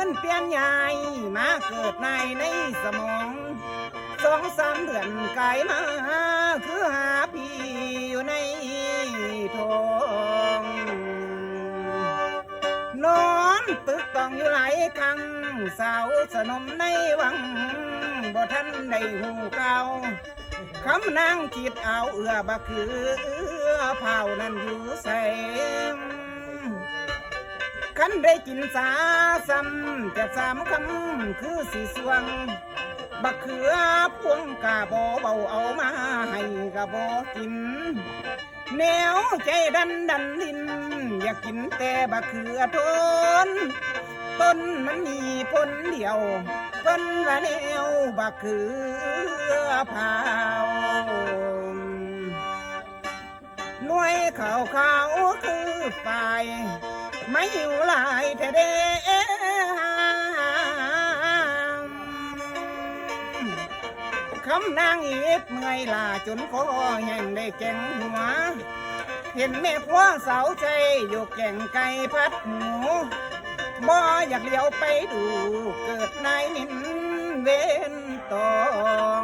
นเปลี่ยนใหญ่มาเกิดในสมอง2-3 เดือนกายมาคือหาพี่อยู่ในท้องนอนตึกต้องอยู่หลายครั้งสาวสนมในวังบ่ทันได้หูเก่าคำนางคิดเอาบักคือเผานั้นอยู่ใส่คันได้กินสาซ้ำจะ3 คำคือสีสวงบักเขือพวงกะบ่เบาเอามาให้กะบ่กินแนวใจดันดินอยากกินแต่บักเขือทนต้นมันมีผลเดียวต้นว่าแนวบักเขือเผาหน่วยขาวคือฝ่ายไม่อยู่หลายแต่เด้คำนางอีบเมื่อยลาจนคอแห้งได้แก่งหัวเห็นแม่พ่อสาวใจอยู่แก่งไก่พัดหมูบ่อยากเลี้ยวไปดูเกิดนายมินเวนตอง